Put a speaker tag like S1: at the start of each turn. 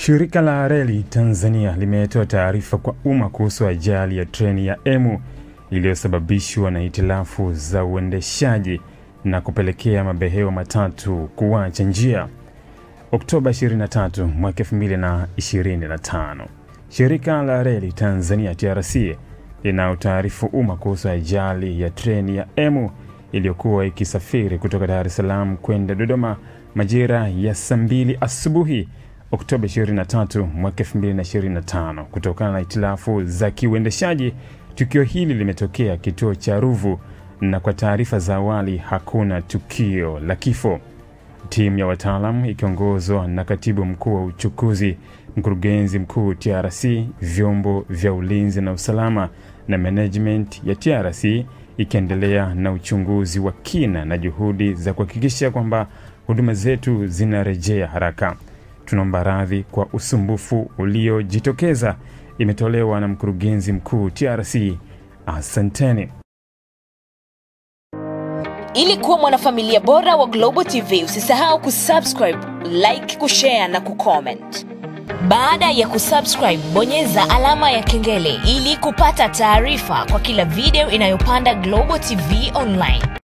S1: Shirika la Reli Tanzania limetoa taarifa kwa umma kuhusu ajali ya treni ya Emu iliyosababishwa na hitilafu za uendeshaji na kupelekea mabehewa matatu kuacha njia. Oktoba 23 mwaka 2025. Shirika la Reli Tanzania TRC linautaarifu umma kuhusu ajali ya treni ya Emu iliyokuwa ikisafiri kutoka Dar es Salaam kwenda Dodoma majira ya saa 2 asubuhi Oktoba 23 mwaka 2025. Kutokana na hitilafu za kiuendeshaji, tukio hili limetokea kituo cha Ruvu na kwa taarifa za awali hakuna tukio la kifo. Timu ya wataalamu ikiongozwa na Katibu Mkuu wa Uchukuzi, Mkurugenzi Mkuu TRC, vyombo vya ulinzi na usalama na management ya TRC ikiendelea na uchunguzi wa kina na juhudi za kuhakikisha kwamba huduma zetu zinarejea haraka. Tunaomba radhi kwa usumbufu uliojitokeza, imetolewa na Mkurugenzi Mkuu TRC. Asanteni.
S2: Ili kuwa mwanafamilia bora wa Global TV, usisahau kusubscribe, like, kushare na kucomment. Baada ya kusubscribe, bonyeza alama ya kengele ili kupata taarifa kwa kila video inayopanda Global TV Online.